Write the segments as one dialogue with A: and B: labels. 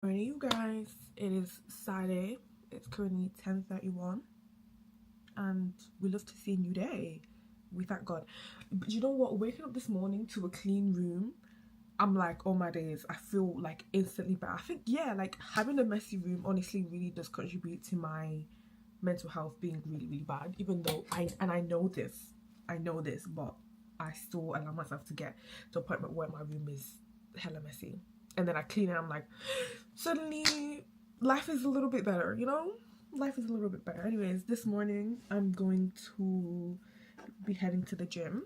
A: Alright, you guys, it is Saturday. It's currently 10:31, and we love to see a new day. We thank God. But you know what? Waking up this morning to a clean room, I'm like, oh my days, I feel like instantly better. I think, yeah, like having a messy room honestly really does contribute to my mental health being really, really bad. Even though I know this, but I still allow myself to get to a point where my room is hella messy. And then I clean it, I'm like, suddenly life is a little bit better, you know? Life is a little bit better. Anyways, this morning I'm going to be heading to the gym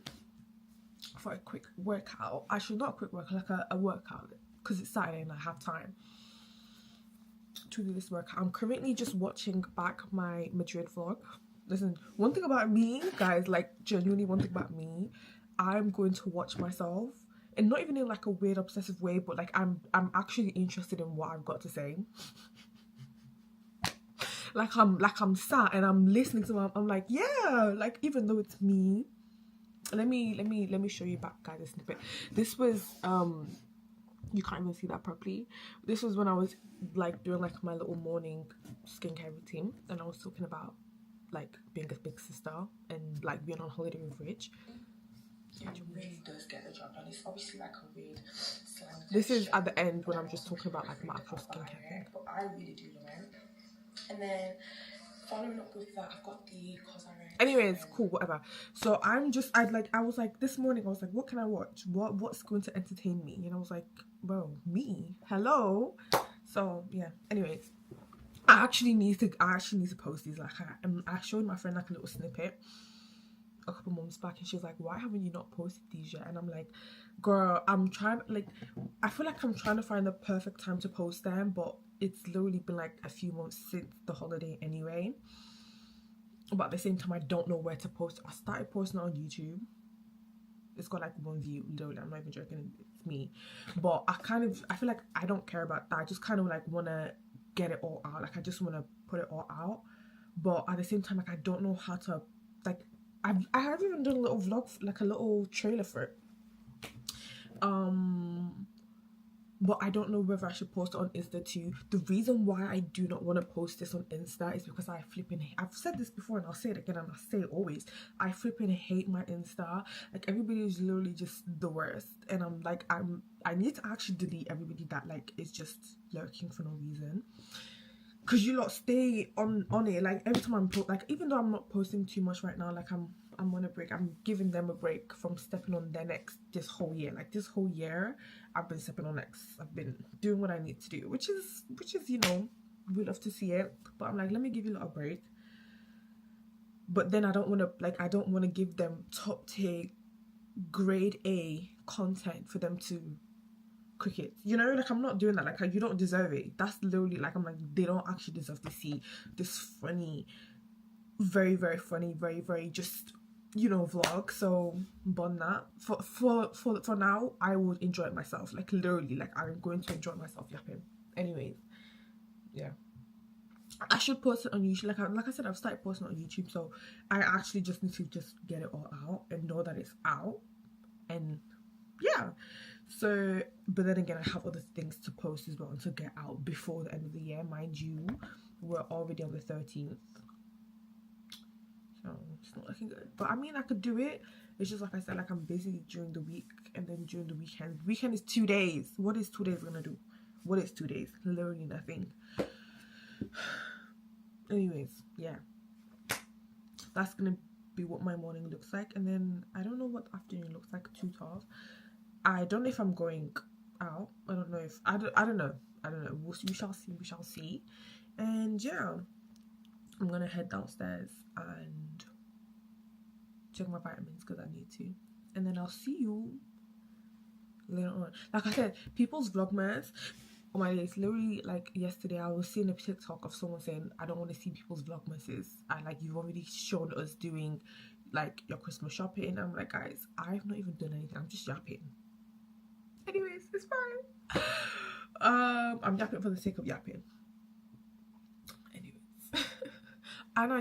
A: for a quick workout. Actually, not a quick workout, like a workout, because it's Saturday and I have time to do this workout. I'm currently just watching back my Madrid vlog. Listen, one thing about me, guys, like genuinely one thing about me, I'm going to watch myself, and not even in like a weird obsessive way, but like I'm actually interested in what I've got to say. I'm sat and I'm listening to them. I'm like, yeah, like even though it's me. Let me show you back, guys, a snippet. This was you can't even see that properly. This was when I was like doing like my little morning skincare routine, and I was talking about like being a big sister and like being on holiday with Rich. It really does get the job done. It's obviously like a weird slang. This is at the end when I'm just talking about like my actual skincare thing. But I really do love it. And then following up with that, I've got the CosRx. Anyways, cool, whatever. So I was like this morning I was like, what can I watch? What's going to entertain me? And I was like, bro, me. Hello. So yeah. Anyways, I actually need to post these. Like I showed my friend like a little snippet a couple months back, and she was like, why haven't you not posted these yet? And I'm like, girl, I'm trying, like, I feel like I'm trying to find the perfect time to post them, but it's literally been like a few months since the holiday anyway. But at the same time, I don't know where to post. I started posting on YouTube. It's got like 1 view, literally. I'm not even joking, it's me. But I feel like I don't care about that. I just kind of like want to get it all out. Like I just want to put it all out. But at the same time, like I don't know how to, like, I haven't even done a little vlog, like a little trailer for it. But I don't know whether I should post it on Insta too. The reason why I do not want to post this on Insta is because I've said this before and I'll say it again and I'll say it always. I flipping hate my Insta. Like everybody is literally just the worst. And I'm like, I need to actually delete everybody that like is just lurking for no reason. Cause you lot stay on it. Like every time I'm like, even though I'm not posting too much right now, like I'm on a break. I'm giving them a break from stepping on their necks this whole year. Like this whole year, I've been stepping on necks. I've been doing what I need to do, which is you know, we love to see it. But I'm like, let me give you a little break. But then I don't want to give them top tier, grade A content for them to cricket, you know, like I'm not doing that. Like you don't deserve it. That's literally like, I'm like, they don't actually deserve to see this funny, very very funny, very very just, you know, vlog. So bun that. For now, I will enjoy it myself. Like literally, like I'm going to enjoy myself yapping. Anyways, yeah, I should post it on YouTube. Like I said, I've started posting on YouTube, so I actually just need to just get it all out and know that it's out. And yeah, so, but then again, I have other things to post as well and to get out before the end of the year. Mind you, we're already on the 13th, so it's not looking good. But I mean, I could do it. It's just like I said, like I'm busy during the week, and then during the weekend. Weekend is 2 days. What is 2 days gonna do? What is 2 days? Literally nothing. Anyways, yeah, that's gonna be what my morning looks like, and then I don't know what the afternoon looks like. 2:12. I don't know if I'm going out. I don't know if I don't know. We shall see. And yeah, I'm gonna head downstairs and check my vitamins because I need to. And then I'll see you later on. Like I said, people's vlogmas. Oh my days, literally like yesterday I was seeing a TikTok of someone saying, I don't want to see people's vlogmases. And like, you've already shown us doing like your Christmas shopping. I'm like, guys, I've not even done anything. I'm just yapping. Anyways, it's fine. I'm yapping for the sake of yapping. Anyways, and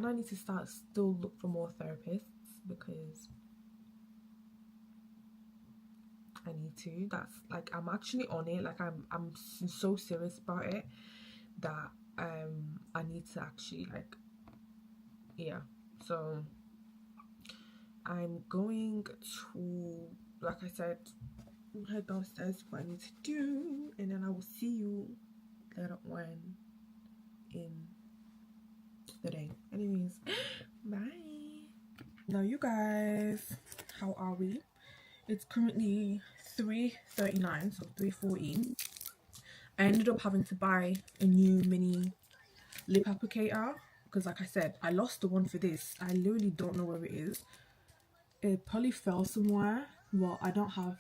A: I need to start still look for more therapists, because I need to. That's like, I'm actually on it. Like, I'm so serious about it that I need to actually, like, yeah. So I'm going to, like I said, head downstairs, what I need to do, and then I will see you later on in the day. Anyways, bye. Now, you guys, how are we? It's currently 3:39, so 3:40. I ended up having to buy a new mini lip applicator because, like I said, I lost the one for this. I literally don't know where it is. It probably fell somewhere. Well, I don't have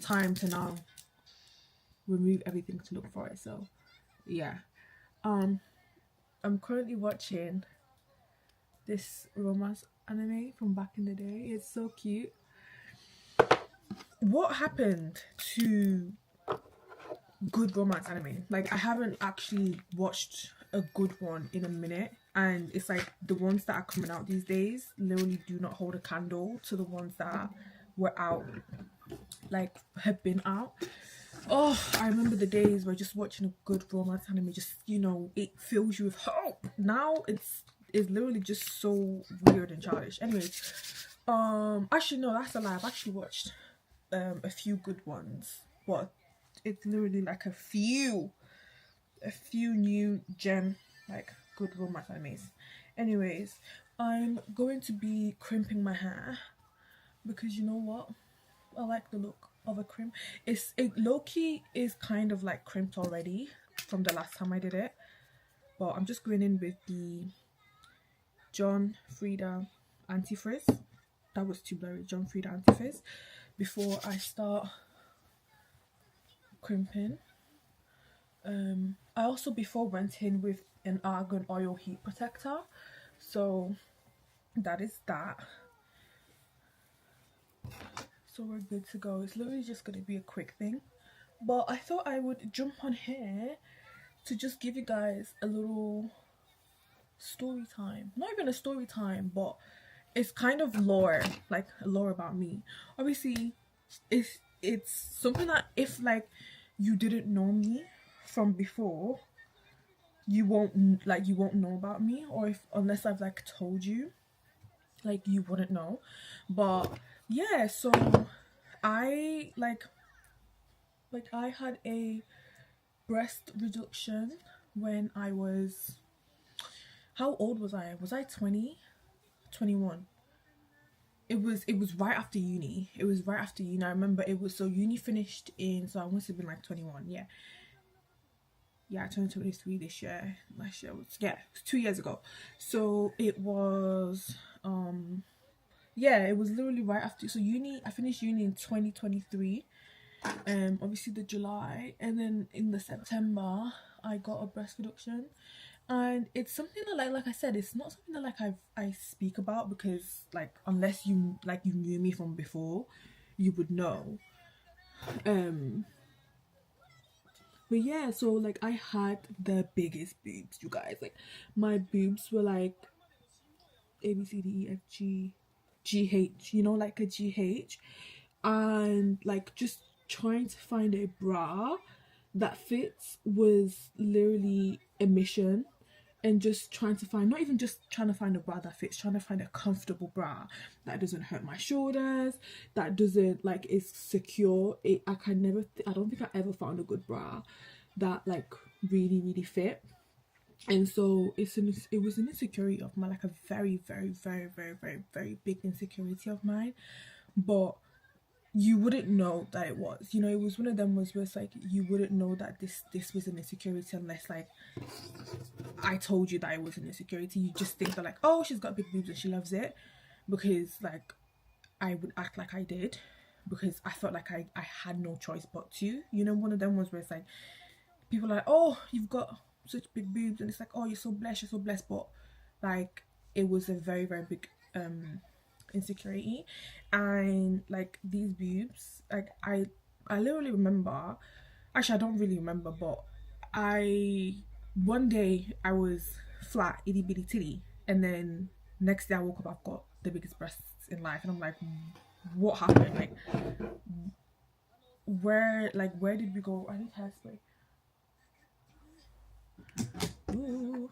A: time to now remove everything to look for it. So yeah, I'm currently watching this romance anime from back in the day. It's so cute. What happened to good romance anime? Like, I haven't actually watched a good one in a minute, and it's like the ones that are coming out these days literally do not hold a candle to the ones that were out, like have been out. Oh, I remember the days where just watching a good romance anime, just, you know, it fills you with hope. Now it's literally just so weird and childish. Anyways, actually no, that's a lie. I've actually watched a few good ones, but it's literally like a few new gem, like, good romance animes. Anyways, I'm going to be crimping my hair because, you know what, I like the look of a crimp. It low-key is kind of like crimped already from the last time I did it, but I'm just going in with the John Frieda anti-frizz. That was too blurry. John Frieda anti-frizz before I start crimping. I also before went in with an argan oil heat protector, so that is that. So we're good to go. It's literally just gonna be a quick thing, but I thought I would jump on here to just give you guys a little story time. Not even a story time, but it's kind of lore, like lore about me. Obviously, it's something that if, like, you didn't know me from before, you won't know about me, or if unless I've like told you, like, you wouldn't know. But yeah, so I I had a breast reduction when I was, how old was I? Was I 20? 21. It was right after uni. It was right after uni. I remember it was, so uni finished in, so I must have been like 21. Yeah. Yeah, I turned 23 this year. Last year was, yeah, it was 2 years ago. So it was yeah, it was literally right after, so uni, I finished uni in 2023. Obviously the July, and then in the September I got a breast reduction. And it's something that, like I said, it's not something that like I speak about, because like unless you knew me from before, you would know. But yeah, so like I had the biggest boobs, you guys. Like, my boobs were like A B C D E F G G H, you know, like a GH. And like just trying to find a bra that fits was literally a mission. And just trying to find, not even just trying to find a bra that fits, trying to find a comfortable bra that doesn't hurt my shoulders, that doesn't, like, is secure. I can never, I don't think I ever found a good bra that like really fit. And so it was an insecurity of mine, like a very very big insecurity of mine. But you wouldn't know that it was, you know, it was one of them was where it's like you wouldn't know that this was an insecurity unless like I told you that it was an insecurity. You just think that like, oh, she's got big boobs and she loves it, because like I would act like I did, because I felt like I had no choice but to, you know, one of them was where it's like people are like, oh, you've got such big boobs, and it's like, oh, you're so blessed, but like it was a very big insecurity. And like these boobs, like I literally remember, actually I don't really remember, but one day I was flat, itty bitty titty, and then next day I woke up, I've got the biggest breasts in life, and I'm like, what happened, like where did we go? I need hairspray. Ooh.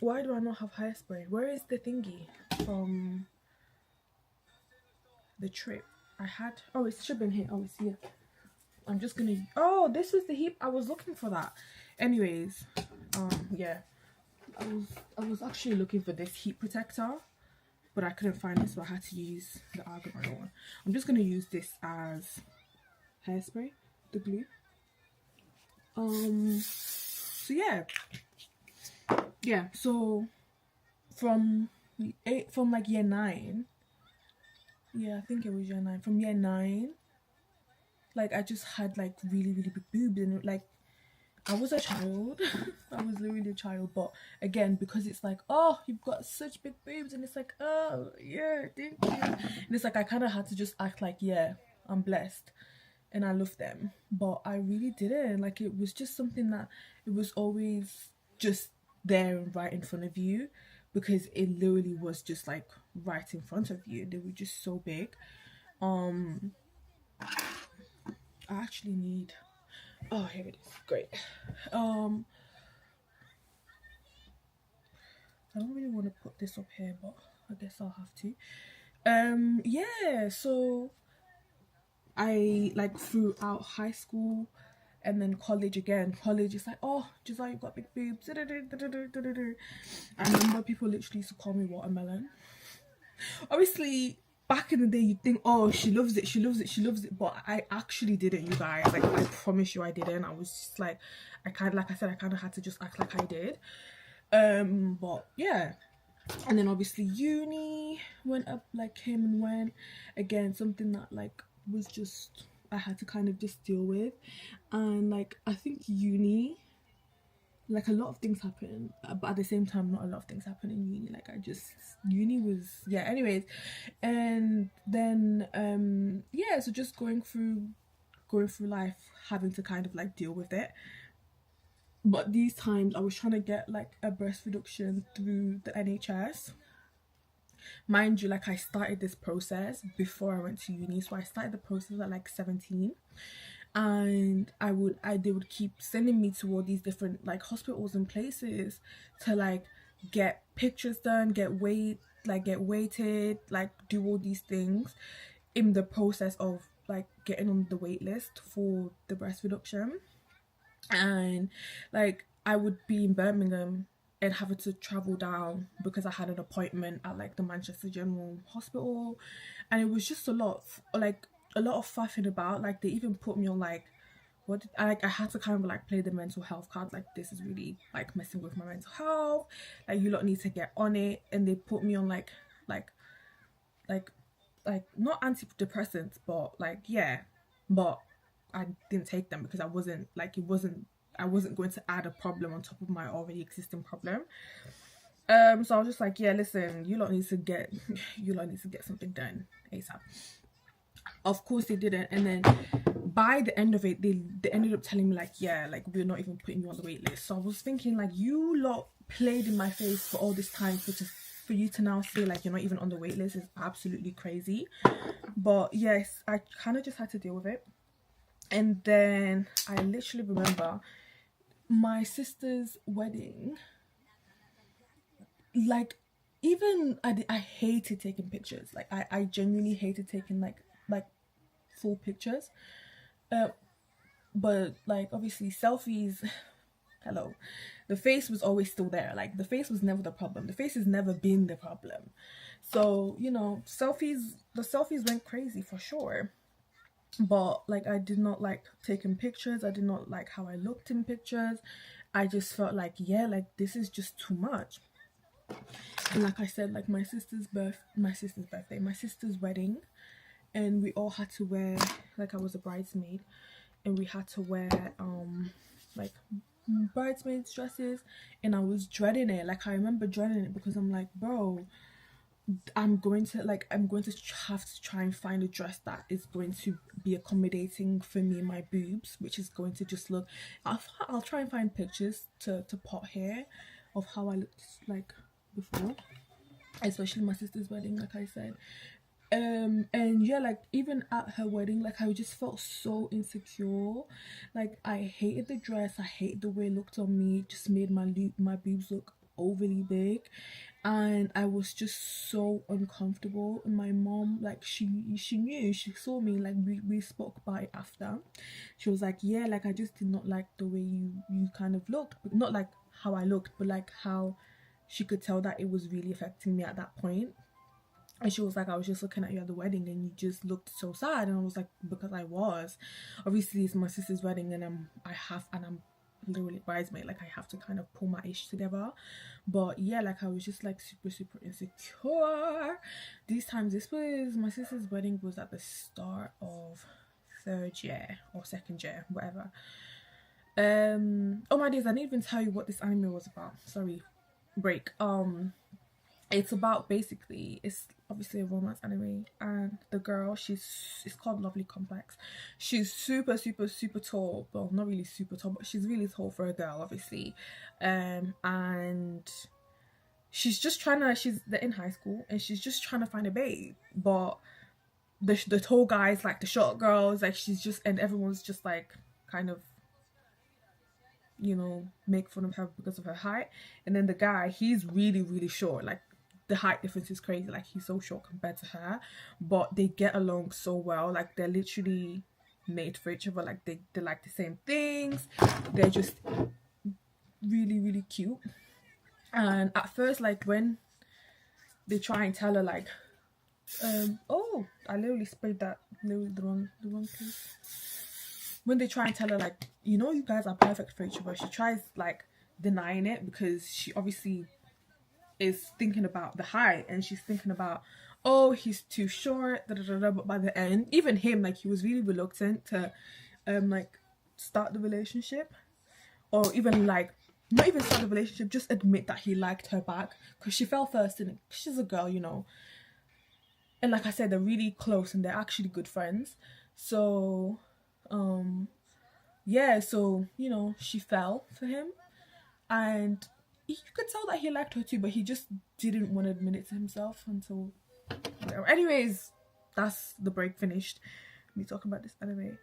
A: Why do I not have hairspray? Where is the thingy from the trip? I had, oh, it should have been here. Oh, it's here. I'm just gonna, oh, this was the heat. I was looking for that. Anyways, yeah, I was actually looking for this heat protector, but I couldn't find it, so I had to use the argan oil one. I'm just gonna use this as hairspray, the glue. So yeah, so from like year 9, yeah, I think it was year 9, from year 9, like I just had like really big boobs, and like I was a child. I was literally a child, but again, because it's like, oh, you've got such big boobs, and it's like, oh yeah, thank you, and it's like I kind of had to just act like, yeah, I'm blessed and I love them, but I really didn't. Like, it was just something that it was always just there and right in front of you, because it literally was just like right in front of you. They were just so big. I actually need, oh, here it is, great. I don't really want to put this up here, but I guess I'll have to. Yeah, so I, like, throughout high school and then college, again, college is like, oh, Giselle, you've got big boobs. I remember people literally used to call me watermelon. Obviously, back in the day, you'd think, oh, she loves it, but I actually didn't, you guys. Like, I promise you I didn't. I was just like, I kind of had to just act like I did. But yeah. And then obviously uni went up, like, came and went. Again, something that, like, was just, I had to kind of just deal with. And like, I think uni, like, a lot of things happen, but at the same time not a lot of things happen in uni. Like, uni was, yeah, anyways. And then yeah, so just going through life, having to kind of like deal with it. But these times I was trying to get like a breast reduction through the NHS. Mind you, like, I started this process before I went to uni, so I started the process at like 17, and they would keep sending me to all these different like hospitals and places to like get pictures done, get weighted, like do all these things in the process of like getting on the wait list for the breast reduction. And like, I would be in Birmingham and having to travel down because I had an appointment at like the Manchester General Hospital, and it was just a lot of faffing about. Like, they even put me on like, I had to kind of like play the mental health card, like, this is really like messing with my mental health, like, you lot need to get on it. And they put me on like not antidepressants, but like, yeah, but I didn't take them because I wasn't going to add a problem on top of my already existing problem. So I was just like, yeah, listen, you lot need to get something done ASAP. Of course they didn't, and then by the end of it, they ended up telling me like, yeah, like, we're not even putting you on the wait list. So I was thinking, like, you lot played in my face for all this time for you to now say like you're not even on the wait list is absolutely crazy. But yes, I kind of just had to deal with it. And then I literally remember my sister's wedding. Like, even I hated taking pictures. Like, I genuinely hated taking like full pictures. But like, obviously selfies, hello, the face was always still there. Like, the face was never the problem. The face has never been the problem. So, you know, the selfies went crazy for sure. But like, I did not like taking pictures. I did not like how I looked in pictures. I just felt like, yeah, like, this is just too much. And like I said, like, my sister's wedding, and we all had to wear, like, I was a bridesmaid, and we had to wear like bridesmaids dresses, and I was dreading it. Like, I remember dreading it because I'm like, bro, I'm going to have to try and find a dress that is going to be accommodating for me and my boobs, which is going to just look, I'll try and find pictures to put here of how I looked like before. especially my sister's wedding, like I said. And yeah, like even at her wedding, like I just felt so insecure. Like I hated the dress, I hated the way it looked on me. It just made my boobs look overly big, and I was just so uncomfortable. And my mom, like she knew, she saw me, like we spoke about it after. She was like, yeah, like I just did not like the way you kind of looked, but not like how I looked, but like how she could tell that it was really affecting me at that point. And she was like, I was just looking at you at the wedding and you just looked so sad. And I was like, because I was. Obviously, it's my sister's wedding and I'm literally bridesmaid. Like, I have to kind of pull my ish together. But yeah, like, I was just like super, super insecure. This was, my sister's wedding was at the start of 3rd year or 2nd year, whatever. Oh my days, I didn't even tell you what this anime was about. Sorry, break. It's about, basically, it's obviously a romance anime, and the girl, it's called Lovely Complex. She's super, super, super tall. Well, not really super tall, but she's really tall for a girl, obviously. And she's just trying to, they're in high school, and she's just trying to find a babe, but the tall guys like the short girls, like she's just, and everyone's just like kind of, you know, make fun of her because of her height. And then the guy, he's really, really short. Like the height difference is crazy. Like he's so short compared to her, but they get along so well. Like they're literally made for each other. Like they like the same things. They're just really, really cute. And at first, like when they try and tell her like, oh, I literally sprayed that literally the wrong place. When they try and tell her like, you know, you guys are perfect for each other, she tries like denying it because she obviously is thinking about the height, and she's thinking about, oh, he's too short, da, da, da, da. But by the end, even him, like he was really reluctant to like start the relationship, or even like not even start the relationship, just admit that he liked her back, because she fell first in it. She's a girl, you know, and like I said, they're really close and they're actually good friends. So yeah, so you know, she fell for him, and you could tell that he liked her too, but he just didn't want to admit it to himself until whatever. Anyways, that's the break finished. Me talking about this anime.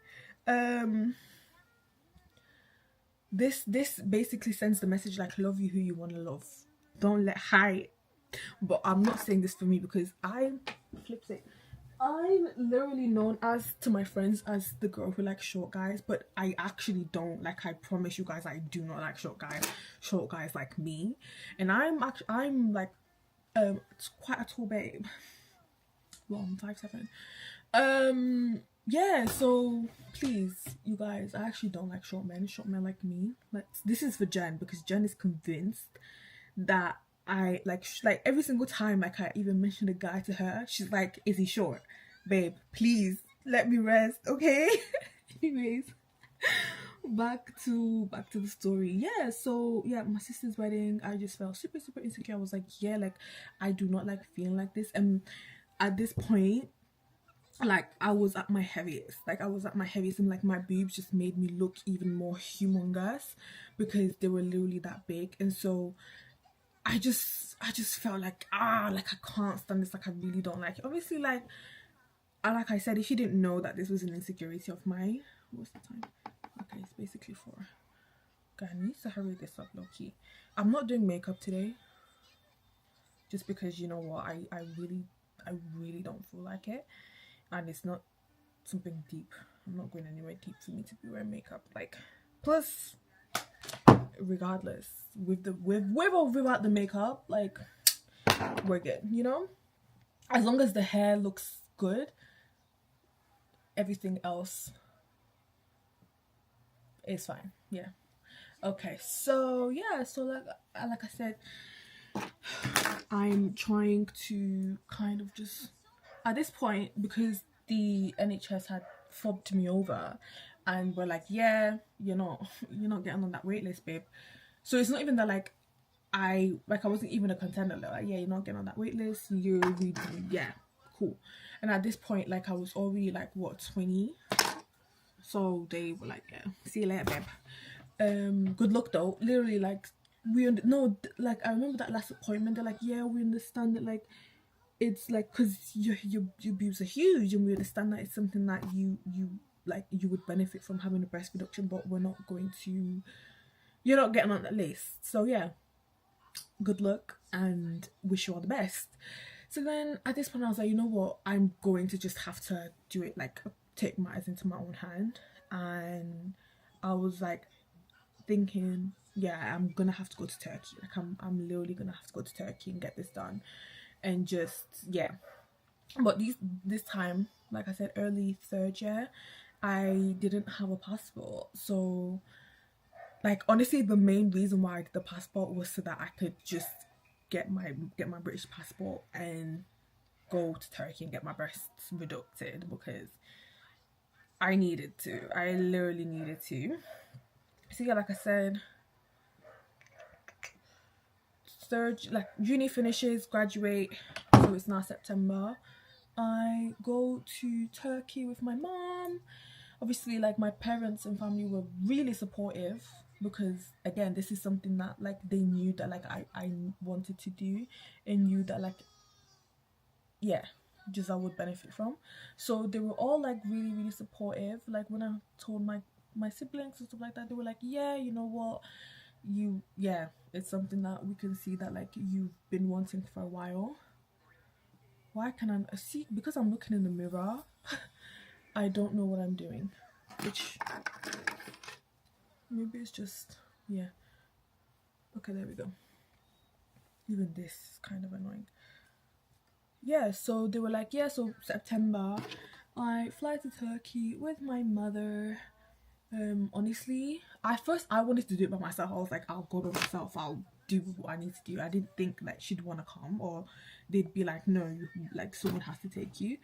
A: This basically sends the message like, love you who you want to love, don't let height. But I'm not saying this for me, because I'm literally known as to my friends as the girl who likes short guys, but I actually don't. Like, I promise you guys, I do not like short guys like me. And I'm like it's quite a tall babe. Well, I'm 5'7". Yeah, so please, you guys, I actually don't like short men like me. Like, this is for Jen, because Jen is convinced that I like every single time like I even mention a guy to her, she's like, is he short? Babe, please let me rest, okay? Anyways, back to the story. Yeah, so yeah, my sister's wedding, I just felt super, super insecure. I was like, yeah, like I do not like feeling like this. And at this point, like I was at my heaviest. And like my boobs just made me look even more humongous because they were literally that big. And so I just felt like, like I can't stand this. Like I really don't like it. Obviously, like I said, if you didn't know that this was an insecurity of mine, what's the time? Okay, it's basically 4. Okay, I need to hurry this up, low-key. I'm not doing makeup today, just because, you know what, I really don't feel like it, and it's not something deep. I'm not going anywhere deep for me to be wearing makeup. Like, plus, regardless, with or without the makeup, like, we're good, you know? As long as the hair looks good, everything else is fine. Yeah. Okay, so yeah, so like I said, I'm trying to kind of just, at this point, because the NHS had fobbed me over and we're like, yeah, you're not getting on that wait list, babe. So it's not even that like I wasn't even a contender. Like, yeah, you're not getting on that wait list, yeah, cool. And at this point, like I was already like, what, 20? So they were like, yeah, see you later, babe. Good luck though. Literally, like no, like I remember that last appointment, they're like, yeah, we understand that, like, it's like, because your boobs are huge, and we understand that it's something that you like, you would benefit from having a breast reduction, but we're not going to, you're not getting on that list. So yeah, good luck and wish you all the best. So then at this point I was like, you know what, I'm going to just have to do it, like take matters into my own hand. And I was like thinking, yeah, I'm gonna have to go to Turkey. Like I'm literally gonna have to go to Turkey and get this done. And just, yeah. But this time, like I said, early third year, I didn't have a passport. So like honestly, the main reason why I did the passport was so that I could just get my British passport and go to Turkey and get my breasts reducted, because I needed to. I literally needed to. So yeah, like I said, third, like uni finishes, graduate, so it's now September. I go to Turkey with my mom. Obviously, like my parents and family were really supportive, because again, this is something that like they knew that like I wanted to do, and knew that like, yeah, just I would benefit from. So they were all like really supportive. Like when I told my siblings and stuff like that, they were like, yeah, you know what, yeah, it's something that we can see that like you've been wanting for a while. Why can I see? Because I'm looking in the mirror, I don't know what I'm doing, which maybe it's just, yeah. Okay, there we go. Even this is kind of annoying. Yeah, so they were like, yeah, so September I fly to Turkey with my mother. Honestly, at first I wanted to do it by myself. I was like, I'll go by myself, I'll do what I need to do. I didn't think like she'd want to come, or they'd be like, no, like someone has to take you.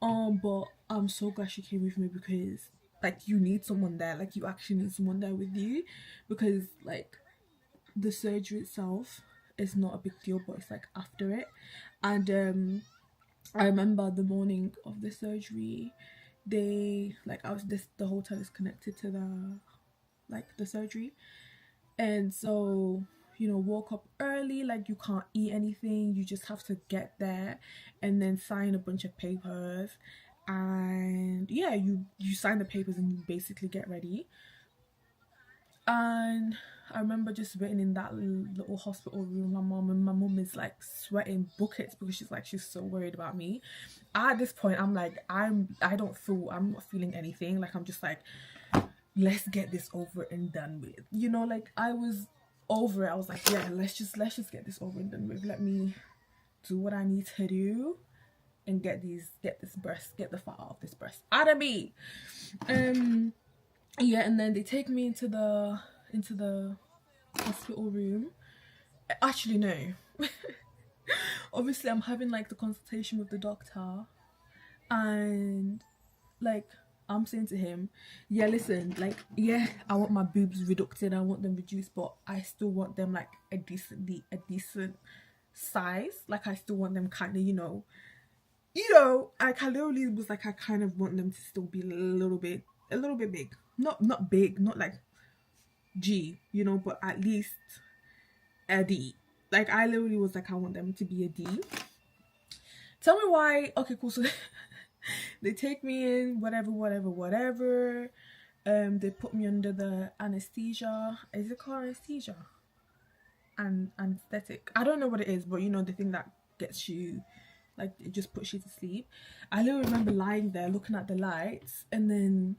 A: But I'm so glad she came with me, because like you need someone there, like you actually need someone there with you, because like the surgery itself is not a big deal, but it's like after it. And I remember the morning of the surgery, they like, I was the hotel is connected to the surgery, and so, you know, woke up early, like you can't eat anything, you just have to get there and then sign a bunch of papers, and yeah, you sign the papers and you basically get ready. And I remember just waiting in that little hospital room, and my mom is like sweating buckets, because she's so worried about me. At this point I'm like, I'm not feeling anything, like I'm just like, let's get this over and done with, you know, like I was over it. I was like, yeah, let's just get this over and done with. Let me do what I need to do and get the fat out of this breast out of me. Yeah, and then they take me into the hospital room. Actually, no. Obviously I'm having like the consultation with the doctor, and like I'm saying to him, yeah, listen, like, yeah, I want my boobs reducted, I want them reduced, but I still want them like a decent size. Like I still want them kind of, you know, like I literally was like, I kind of want them to still be a little bit big. Not big, not like G, you know, but at least a D. Like I literally was like, I want them to be a D. Tell me why. Okay, cool. So they take me in, whatever. They put me under the anesthesia. Is it called anesthesia? And anesthetic. I don't know what it is, but you know, the thing that gets you, like, it just puts you to sleep. I literally remember lying there looking at the lights, and then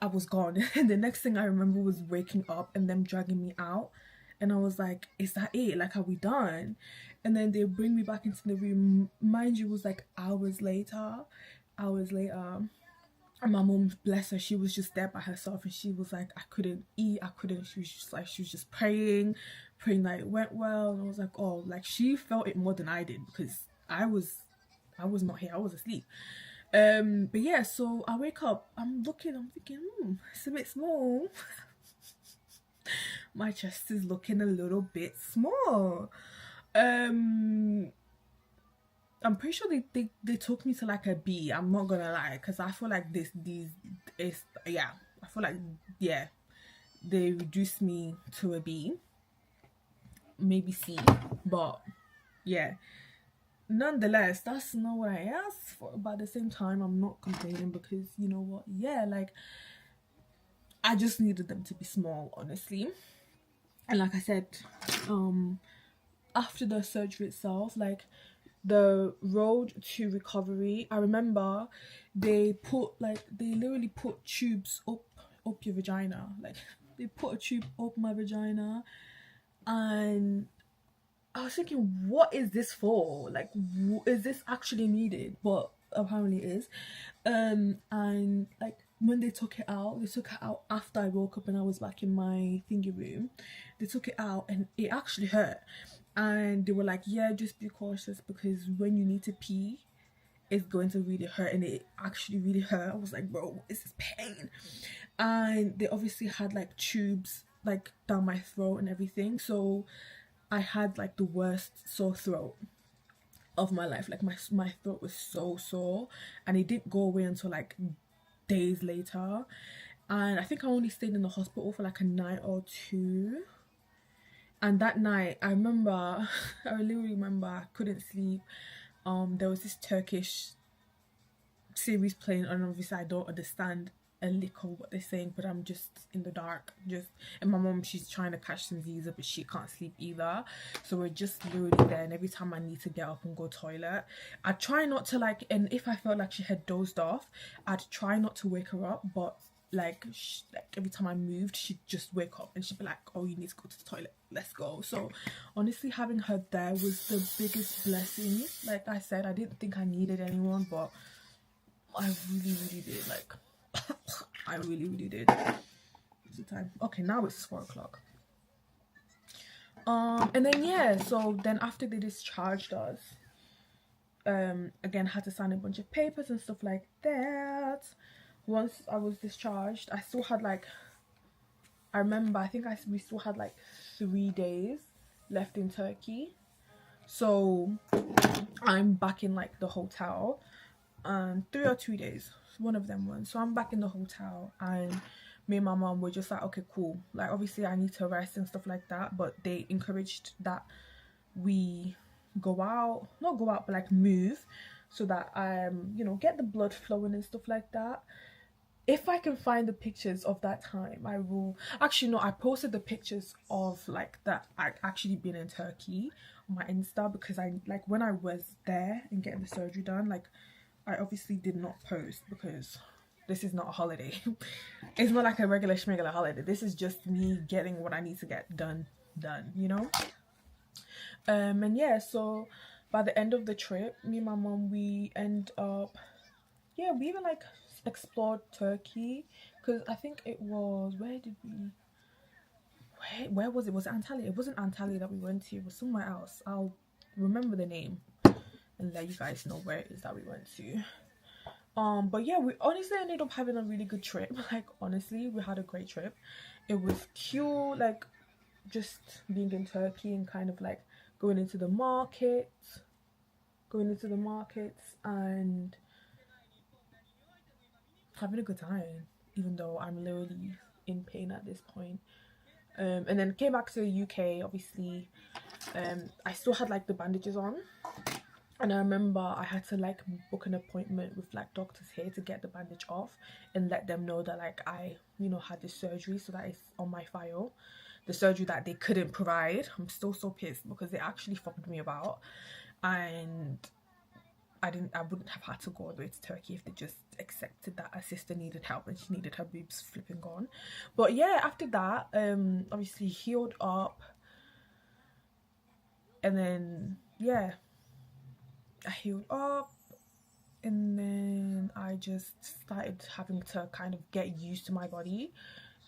A: I was gone. And the next thing I remember was waking up and them dragging me out. And I was like, is that it? Like, are we done? And then they bring me back into the room. Mind you, it was like hours later. And my mom, bless her, she was just there by herself, and she was like, I couldn't eat, she was just praying that it went well. And I was like, oh, like she felt it more than I did, because I was not here, I was asleep. But yeah, so I wake up, I'm thinking, it's a bit small. My chest is looking a little bit small. I'm pretty sure they took me to like a B. I'm not gonna lie, because I feel like I feel like, yeah, they reduced me to a B. maybe see. But yeah, nonetheless, that's not what I asked for. But at the same time, I'm not complaining, because you know what, yeah, like I just needed them to be small, honestly. And like I said, after the surgery itself, like the road to recovery, I remember they literally put tubes up your vagina. Like they put a tube up my vagina, and I was thinking, what is this for? Like, is this actually needed? But apparently it is. And like when they took it out after I woke up and I was back in my thingy room. They took it out and it actually hurt. And they were like, yeah, just be cautious, because when you need to pee, it's going to really hurt. And it actually really hurt. I was like, bro, what is this pain? And they obviously had like tubes like down my throat and everything. So I had like the worst sore throat of my life. Like my throat was so sore, and it didn't go away until like days later. And I think I only stayed in the hospital for like a night or two. And that night, I literally remember I couldn't sleep. There was this Turkish series playing, and obviously I don't understand a lick of what they're saying, but I'm just in the dark, and my mom, she's trying to catch some Visa, but she can't sleep either. So we're just literally there, and every time I need to get up and go toilet, I try not to like, and if I felt like she had dozed off, I'd try not to wake her up, but like every time I moved, she'd just wake up and she'd be like, oh, you need to go to the toilet, let's go. So honestly, having her there was the biggest blessing. Like I said, I didn't think I needed anyone, but I really did. Like I really did. What's the time? Okay, now it's 4 o'clock. And then yeah, so then after they discharged us, again, had to sign a bunch of papers and stuff like that. Once I was discharged, I still had like, I remember, I think we still had like 3 days left in Turkey. So I'm back in like the hotel, 3 or 2 days, one of them ones. So I'm back in the hotel, and me and my mom were just like, okay, cool. Like obviously I need to rest and stuff like that, but they encouraged that we go out, not go out, but like move, so that you know, get the blood flowing and stuff like that. If I can find the pictures of that time, I will. Actually, no, I posted the pictures of like that I actually been in Turkey on my Insta, because I like when I was there and getting the surgery done, like I obviously did not post, because this is not a holiday. It's not like a regular schmegular holiday. This is just me getting what I need to get done, you know. And yeah, so by the end of the trip, me and my mom, we end up, yeah, we even like explored Turkey, because I think it was, where was it? Was it Antalya? It wasn't Antalya that we went to, it was somewhere else. I'll remember the name and let you guys know where it is that we went to. But yeah, we honestly ended up having a really good trip. Like honestly, we had a great trip. It was cute, like just being in Turkey and kind of like going into the markets and having a good time, even though I'm literally in pain at this point. And then came back to the UK, obviously. I still had like the bandages on, and I remember I had to like book an appointment with like doctors here to get the bandage off and let them know that like I, you know, had this surgery, so that it's on my file. The surgery that they couldn't provide. I'm still so pissed, because they actually fucked me about, and I wouldn't have had to go all the way to Turkey if they just accepted that a sister needed help and she needed her boobs flipping gone. But yeah, after that, obviously healed up, and then yeah, I healed up, and then I just started having to kind of get used to my body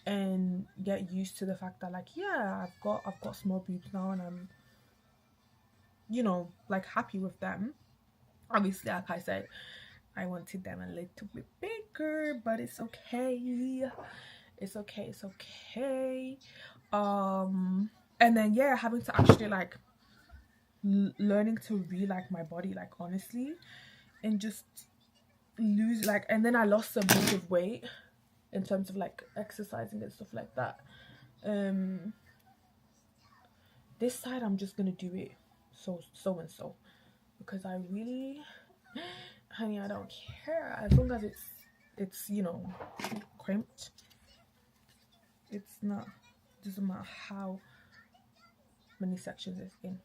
A: and get used to the fact that like, yeah, I've got small boobs now, and I'm, you know, like happy with them. Obviously, like I said, I wanted them a little bit bigger, but it's okay. It's okay. And then yeah, having to actually like learning to re-like my body, like honestly, and just lose like, and then I lost a bunch of weight in terms of like exercising and stuff like that. This side I'm just gonna do it so and so, because I really, honey, I don't care as long as it's you know, crimped. It's not, doesn't matter how many sections it's in.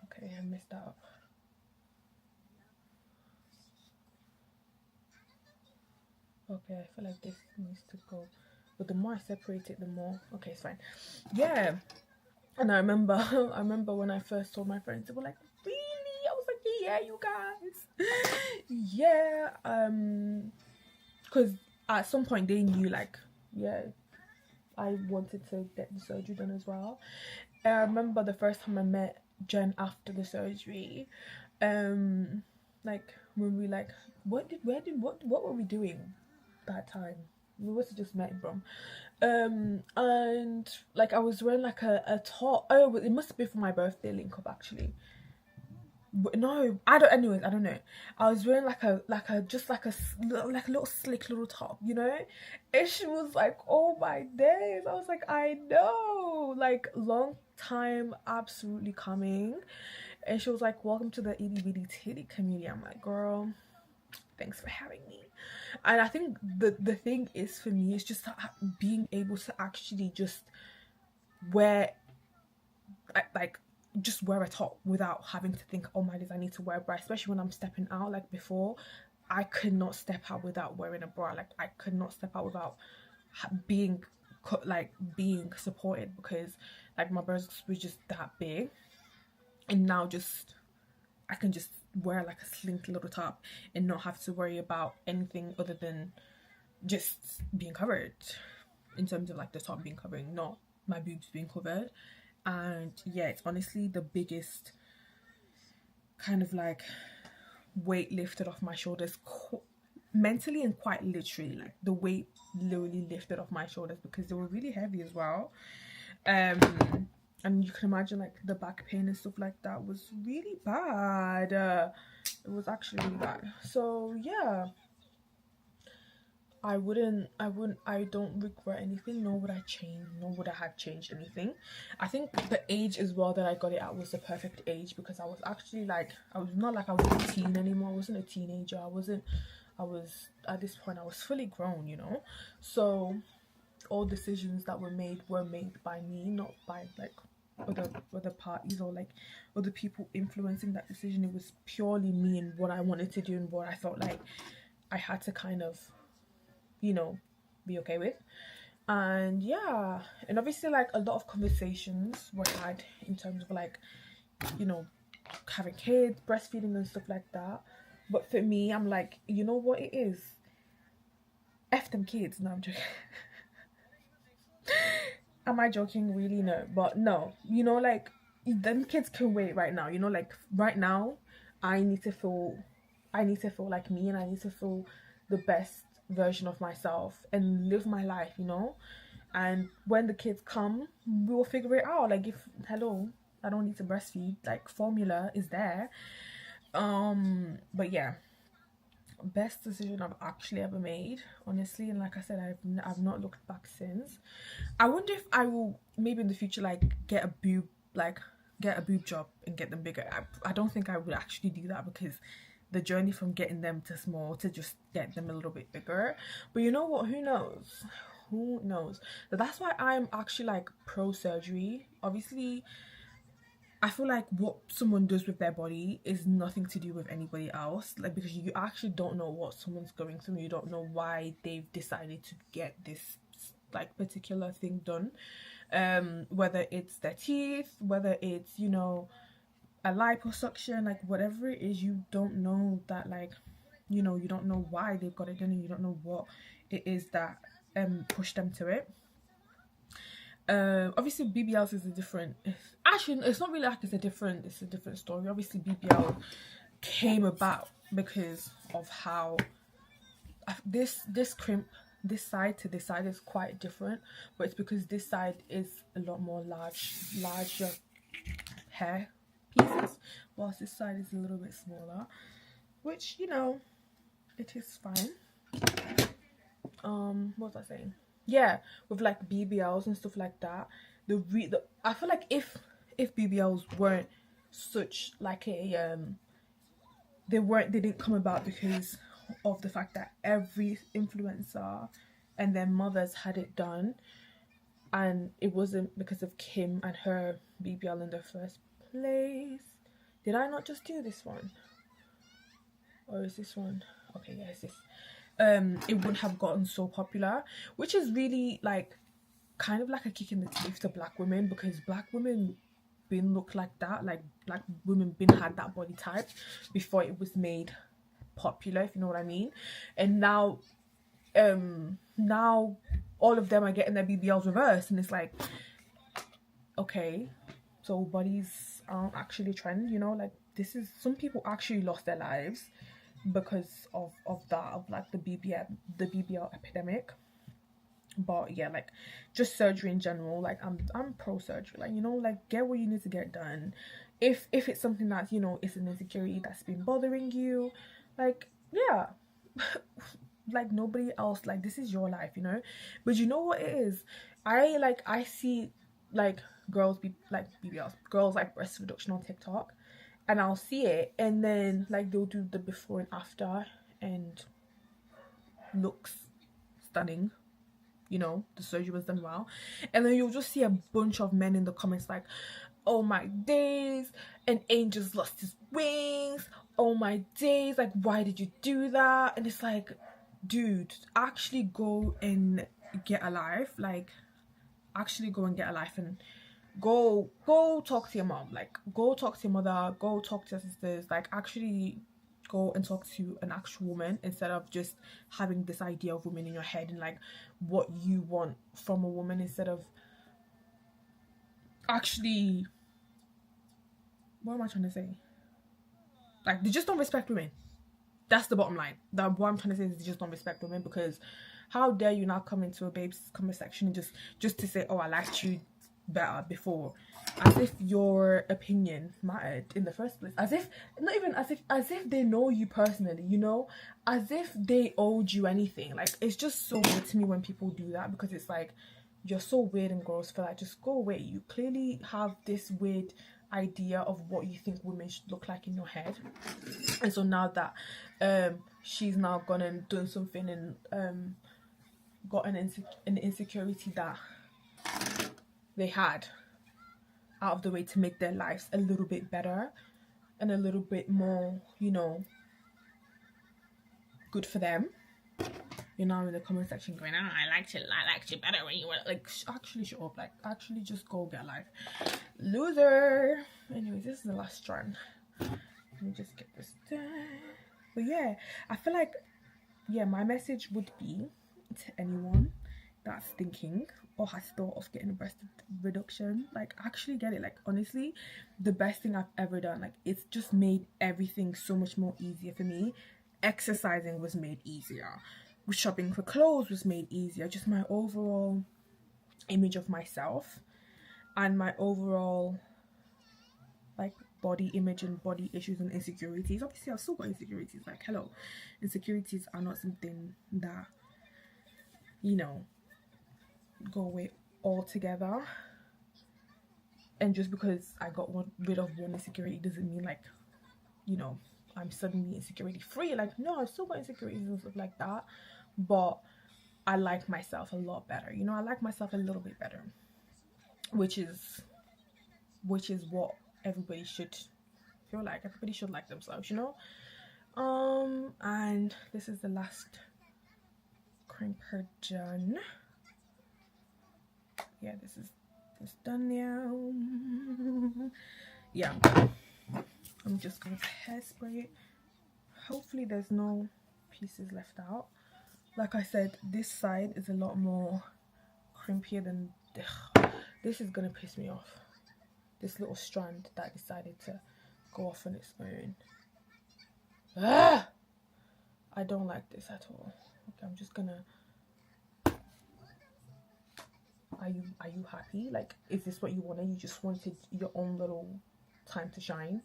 A: Okay, I messed that up. Okay, I feel like this needs to go, but the more I separate it, the more, okay, it's fine. Yeah. And I remember I remember when I first told my friends, they were like, really? I was like, yeah, you guys. Yeah. Because at some point they knew, like, yeah, I wanted to get the surgery done as well. I remember the first time I met Jen after the surgery, like when we like, what were we doing that time? We must have just met, bro. And like I was wearing like a top. Oh, it must be for my birthday link up actually. But no, I don't. Anyways, I don't know. I was wearing like a just like a little slick little top, you know. And she was like, "Oh my days!" I was like, "I know, like long time, absolutely coming." And she was like, "Welcome to the itty bitty titty community." I'm like, "Girl, thanks for having me." And I think the thing is for me is just being able to actually just wear like just wear a top without having to think, oh my days, I need to wear a bra, especially when I'm stepping out. Like before, I could not step out without wearing a bra. Like I could not step out without being supported, because like my breasts were just that big. And now just I can just wear like a slinky little top and not have to worry about anything other than just being covered, in terms of like the top being covering, not my boobs being covered. And yeah, it's honestly the biggest kind of like weight lifted off my shoulders, mentally and quite literally. Like the weight literally lifted off my shoulders because they were really heavy as well. And you can imagine like the back pain and stuff like that was really bad. It was actually really bad. So yeah, I don't regret anything, nor would I change, nor would I have changed anything. I think the age as well that I got it at was the perfect age, because I was actually like, I was not like I was a teen anymore. I wasn't a teenager. I was at this point, I was fully grown, you know. So all decisions that were made by me, not by like other parties or like other people influencing that decision. It was purely me and what I wanted to do and what I felt like I had to kind of, you know, be okay with. And yeah, and obviously like a lot of conversations were had in terms of like, you know, having kids, breastfeeding and stuff like that. But for me, I'm like, you know what it is? F them kids. No, I'm joking. Am I joking? Really? No. But no, you know, like them kids can wait right now. You know, like right now, I need to feel like me, and I need to feel the best version of myself and live my life, you know. And when the kids come, we'll figure it out. Like, if hello, I don't need to breastfeed, like formula is there. But yeah, best decision I've actually ever made, honestly. And like I said, I've not looked back since. I wonder if I will maybe in the future like get a boob job and get them bigger. I don't think I would actually do that, because the journey from getting them to small to just get them a little bit bigger. But you know what, who knows, so that's why I'm actually like pro surgery. Obviously I feel like what someone does with their body is nothing to do with anybody else, like, because you actually don't know what someone's going through. You don't know why they've decided to get this like particular thing done, whether it's their teeth, whether it's, you know, a liposuction, like whatever it is. You don't know that, like, you know, you don't know why they've got it done, and you don't know what it is that pushed them to it. Obviously BBLs is a different, actually it's not really like it's a different story. Obviously BBL came about because of how this crimp, this side to this side is quite different, but it's because this side is a lot more larger hair pieces, whilst this side is a little bit smaller, which, you know, it is fine. What was I saying? Yeah, with like BBLs and stuff like that, I feel like if BBLs weren't such like a they didn't come about because of the fact that every influencer and their mothers had it done, and it wasn't because of Kim and her BBL in the first place. Did I not just do this one, or is this one? Okay, yeah, it's this. It wouldn't have gotten so popular, which is really like kind of like a kick in the teeth to black women, because black women been looked like that, like black women been had that body type before it was made popular, if you know what I mean. And now now all of them are getting their BBLs reversed, and it's like, okay, so bodies aren't actually trend, you know, like this is, some people actually lost their lives because of that, of like the BBL epidemic. But yeah, like just surgery in general, like I'm pro surgery, like, you know, like get what you need to get done. If it's something that, you know, it's an insecurity that's been bothering you, like, yeah, like nobody else, like this is your life, you know. But you know what it is, I see like girls be like BBLs, girls like breast reduction on TikTok, and I'll see it, and then like they'll do the before and after, and looks stunning, you know, the surgery was done well. And then you'll just see a bunch of men in the comments like, oh my days, an angel's lost his wings, oh my days, like why did you do that? And it's like, dude, actually go and get a life, like actually go and get a life, and go talk to your mom, like go talk to your mother, go talk to your sisters, like actually go and talk to an actual woman, instead of just having this idea of women in your head and like what you want from a woman, instead of actually, what am I trying to say, like they just don't respect women. That's the bottom line. That what I'm trying to say is they just don't respect women, because how dare you now come into a babe's comment section and just to say, oh, I liked you better before, as if your opinion mattered in the first place, as if, not even as if they know you personally, you know, as if they owed you anything. Like it's just so weird to me when people do that, because it's like, you're so weird and gross for that. Just go away. You clearly have this weird idea of what you think women should look like in your head, and so now that she's now gone and done something and got an insecurity that they had out of the way to make their lives a little bit better and a little bit more, you know, good for them, you're now in the comment section going, oh, I liked you better when you were like, actually shut up, like actually just go get a life, loser. Anyways, this is the last strand. Let me just get this done. But yeah, I feel like, yeah, my message would be to anyone that's thinking or has thought of getting a breast reduction, like actually get it. Like honestly, the best thing I've ever done. Like it's just made everything so much more easier for me. Exercising was made easier, shopping for clothes was made easier, just my overall image of myself and my overall like body image and body issues and insecurities. Obviously I've still got insecurities, like hello, insecurities are not something that, you know, go away altogether. And just because I got rid of one insecurity doesn't mean like, you know, I'm suddenly insecurity free. Like no, I've still got insecurities and stuff like that, but I like myself a lot better, you know. I like myself a little bit better, which is what everybody should feel like. Everybody should like themselves, you know. And this is the last crimper done. Yeah, this is done now. Yeah, I'm just going to hairspray it. Hopefully there's no pieces left out. Like I said, this side is a lot more crimpier than this. Is gonna piss me off, this little strand that decided to go off on its own. I don't like this at all. Okay, I'm just gonna, are you happy? Like, is this what you wanted? You just wanted your own little time to shine?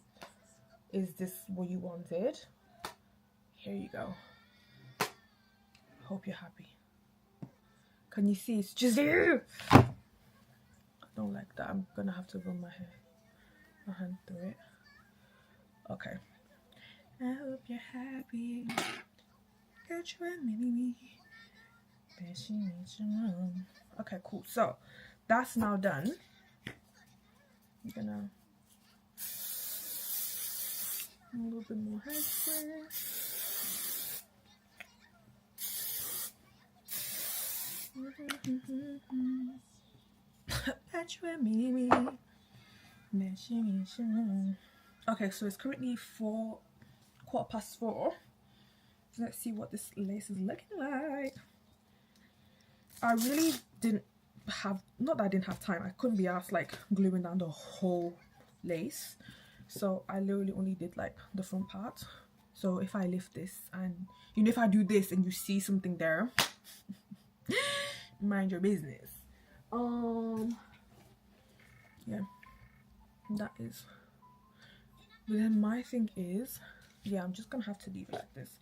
A: Is this what you wanted? Here you go. Hope you're happy. Can you see? It's just, I don't like like that. I'm gonna have to run my hand through it. Okay. I hope you're happy. Okay, cool. So that's now done. I'm gonna a little bit more hairspray. Okay, so it's currently 4:15. Let's see what this lace is looking like. I really didn't have, not that I didn't have time, I couldn't be asked like gluing down the whole lace, so I literally only did like the front part. So if I lift this and you know, if I do this and you see something there, mind your business. Yeah, that is. But then my thing is, yeah, I'm just gonna have to leave it like this.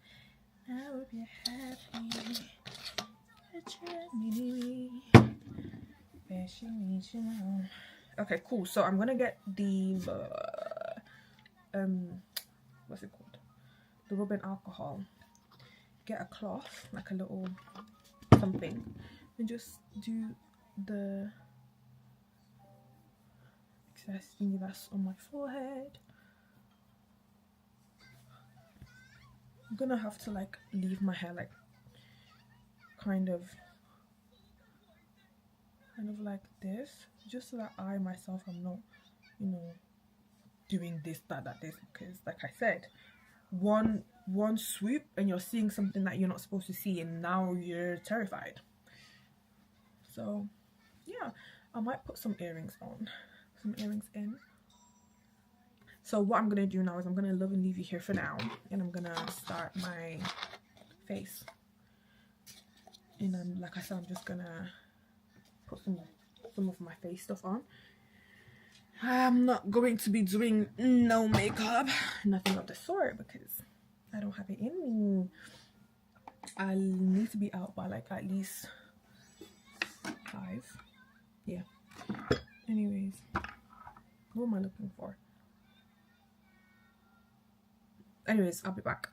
A: I hope you're happy. Okay, cool. So I'm gonna get the what's it called? The rubbing alcohol. Get a cloth, like a little something, and just do the excess thingy that's on my forehead. I'm gonna have to like leave my hair like kind of like this, just so that I myself am not, you know, doing this, that, this, because like I said, one swoop and you're seeing something that you're not supposed to see, and now you're terrified. So yeah, I might put some earrings on, some earrings in. So what I'm gonna do now is I'm gonna love and leave you here for now, and I'm gonna start my face. And like I said, I'm just gonna put some of my face stuff on. I'm not going to be doing no makeup, nothing of the sort, because I don't have it in me. I need to be out by like at least 5. Yeah. Anyways, what am I looking for? Anyways, I'll be back.